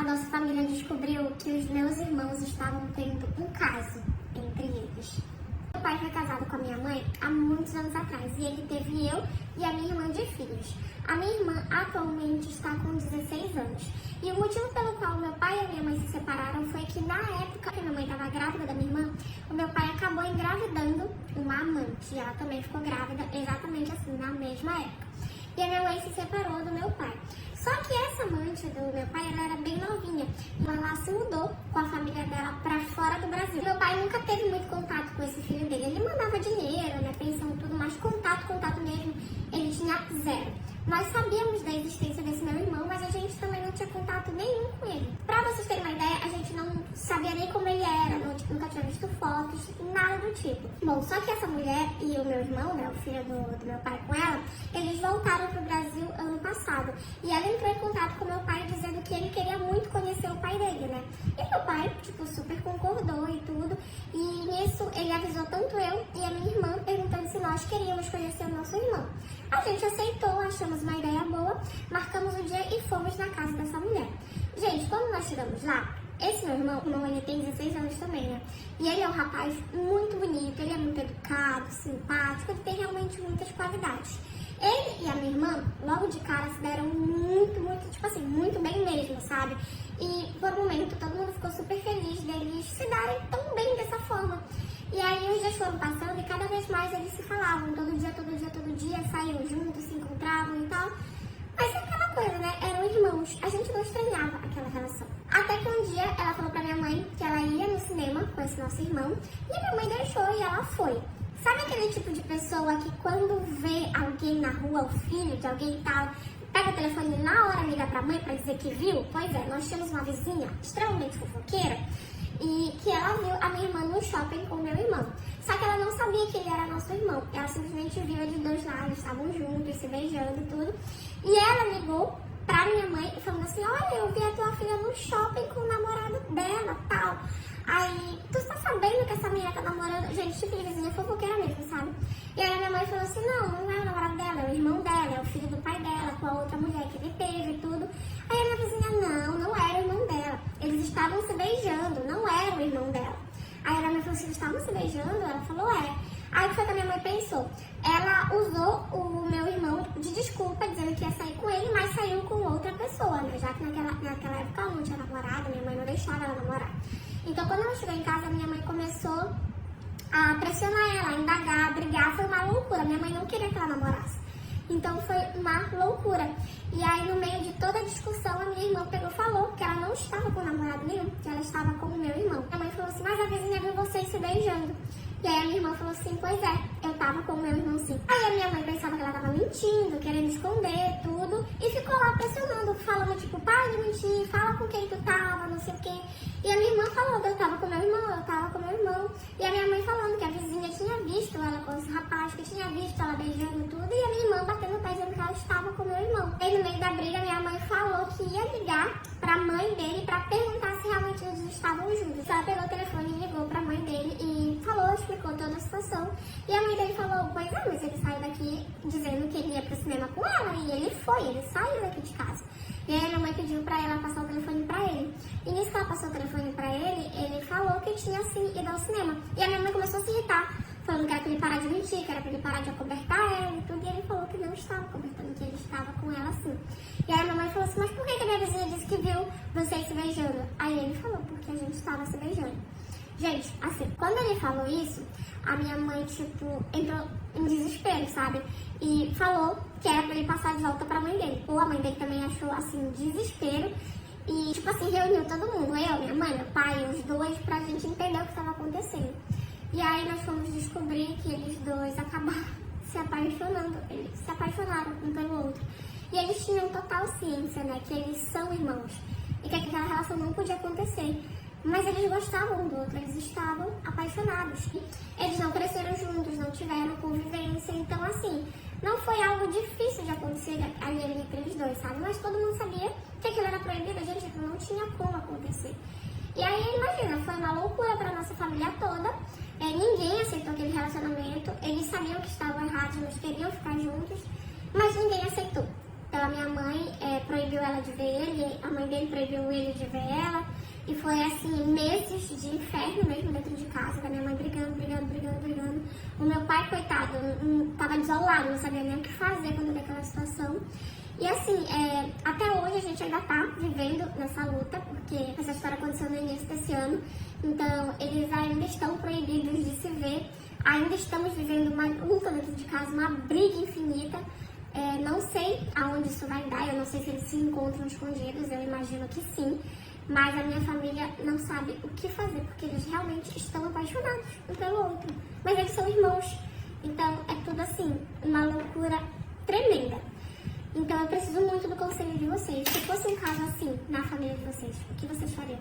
a nossa família descobriu que os meus irmãos estavam tendo um caso entre eles. Meu pai foi casado com a minha mãe há muitos anos atrás e ele teve eu e a minha irmã de filhos. A minha irmã atualmente está com 16 anos. E o motivo pelo qual meu pai e a minha mãe se separaram foi que na época que minha mãe estava grávida da minha irmã, o meu pai acabou engravidando uma amante. E ela também ficou grávida exatamente assim, na mesma época. E a minha mãe se separou do meu pai. Só que essa amante do meu pai, ela era bem novinha. Ela se mudou com a família dela para fora do Brasil. Meu pai nunca teve muito contato com esse filho dele. Ele mandava dinheiro, né, pensão e tudo, mas contato mesmo, ele tinha zero. Nós sabíamos da existência desse meu irmão, mas a gente também não tinha contato nenhum com ele. Pra vocês terem uma ideia, a gente não sabia nem como ele era, nunca tinha visto fotos, nada do tipo. Bom, só que essa mulher e o meu irmão, né, o filho do meu pai com ela, eles voltaram pro Brasil ano passado. E ela entrou em contato com meu pai dizendo que ele queria muito conhecer o pai dele, né? E meu pai, super concordou e tudo. E nisso ele avisou tanto eu e a minha irmã, perguntando se nós queríamos conhecer o nosso irmão. A gente aceitou, achamos uma ideia boa, marcamos o dia e fomos na casa dessa mulher. Gente, quando nós chegamos lá, esse meu irmão, ele tem 16 anos também, né? E ele é um rapaz muito bonito, ele é muito educado, simpático, ele tem realmente muitas qualidades. Ele e a minha irmã, logo de cara, se deram muito bem mesmo, sabe? E por um momento todo mundo ficou super feliz deles se darem tão bem dessa forma. E aí os dias foram passando e cada vez mais eles se falavam, todo dia, saíam juntos, se encontravam e tal. Mas é aquela coisa, né? Eram irmãos. A gente não estranhava aquela relação. Até que um dia ela falou pra minha mãe que ela ia no cinema com esse nosso irmão. E a minha mãe deixou e ela foi. Sabe aquele tipo de pessoa que quando vê alguém na rua, o filho de alguém e tal, pega o telefone e na hora liga pra mãe pra dizer que viu? Pois é, nós tínhamos uma vizinha extremamente fofoqueira e que ela viu a minha irmã no shopping com o meu irmão. Só que ela não sabia que ele era nosso irmão. Ela simplesmente viu eles dois lá, eles estavam juntos, se beijando e tudo. E ela ligou pra minha mãe e falou assim, olha, eu vi a tua filha no shopping com o namorado dela, tal. Aí, tu tá sabendo que essa menina tá namorando? Gente, tipo de vizinha fofoqueira mesmo, sabe? E aí a minha mãe falou assim, não é o namorado dela, é o irmão dela, é o filho do pai dela, com a outra mulher que ele teve e tudo. Aí a minha vizinha, não era o irmão dela. Eles estavam se beijando, não era o irmão dela. Aí a minha mãe falou assim, eles estavam se beijando? Ela falou, é. Aí foi que a minha mãe pensou. Ela usou o meu irmão de desculpa, dizendo que ia sair com ele, mas saiu com outra pessoa, né? Já que naquela época ela não tinha namorado, minha mãe não deixava ela namorar. Então quando ela chegou em casa, minha mãe começou a pressionar ela, a indagar, a brigar. Foi uma loucura, minha mãe não queria que ela namorasse. Então foi uma loucura. E aí no meio de toda a discussão, a minha irmã pegou e falou que ela não estava com namorado nenhum, que ela estava com o meu irmão. Minha mãe falou assim, mas a vizinha viu vocês se beijando. E aí a minha irmã falou assim, pois é, eu tava com o meu irmão sim. Aí a minha mãe pensava que ela tava mentindo, querendo esconder tudo, e ficou lá pressionando, falando tipo, para de mentir, fala com quem tu tava, não sei o quê. E a minha irmã falou que eu tava com meu irmão, E a minha mãe falando que a vizinha tinha visto ela com esse rapaz, que tinha visto ela beijando tudo, e a minha irmã batendo o pé dizendo que ela estava com meu irmão. E no meio da briga, minha mãe falou que ia ligar pra mãe dele pra perguntar se realmente eles estavam juntos. Ela pegou o telefone e ligou pra mãe dele e falou, explicou toda a situação. E a mãe dele falou, pois é, mas ele saiu daqui dizendo que ele ia pro cinema com ela. E ele foi, ele saiu daqui de casa. E aí a minha mãe pediu pra ela passar o telefone pra ele. E nisso que ela passou o telefone pra ele, ele falou que tinha sim ido ao cinema. E a minha mãe começou a se irritar, falando que era pra ele parar de mentir, que era pra ele parar de acobertar ela e tudo. E ele falou que não estava acobertando, que ele estava com ela sim. E aí a minha mãe falou assim, mas por que a minha vizinha disse que viu vocês se beijando? Aí ele falou, porque a gente estava se beijando. Gente, assim, quando ele falou isso, a minha mãe, entrou em desespero, sabe? E falou que era pra ele passar de volta pra mãe dele. Ou a mãe dele também achou, assim, desespero. E, reuniu todo mundo. Eu, minha mãe, meu pai, os dois, pra gente entender o que estava acontecendo. E aí nós fomos descobrir que eles dois acabaram se apaixonando. Eles se apaixonaram um pelo outro. E eles tinham total ciência, né, que eles são irmãos. E que aquela relação não podia acontecer. Mas eles gostavam um do outro, eles estavam apaixonados. Eles não cresceram juntos, não tiveram convivência, então assim, não foi algo difícil de acontecer ali entre eles dois, sabe? Mas todo mundo sabia que aquilo era proibido, gente, aquilo não tinha como acontecer. E aí, imagina, foi uma loucura pra nossa família toda, ninguém aceitou aquele relacionamento, eles sabiam que estavam errados, eles queriam ficar juntos, mas ninguém aceitou. Então a minha mãe proibiu ela de ver ele, a mãe dele proibiu ele de ver ela. E foi assim, meses de inferno mesmo dentro de casa, da minha mãe brigando. O meu pai, coitado, tava desolado, não sabia nem o que fazer quando veio aquela situação. E assim, até hoje a gente ainda tá vivendo nessa luta, porque essa história aconteceu no início desse ano. Então eles ainda estão proibidos de se ver, ainda estamos vivendo uma luta dentro de casa, uma briga infinita. Não sei aonde isso vai dar, eu não sei se eles se encontram escondidos, eu imagino que sim. Mas a minha família não sabe o que fazer, porque eles realmente estão apaixonados um pelo outro. Mas eles são irmãos, então é tudo assim, uma loucura tremenda. Então eu preciso muito do conselho de vocês. Se fosse um caso assim na família de vocês, o que vocês fariam?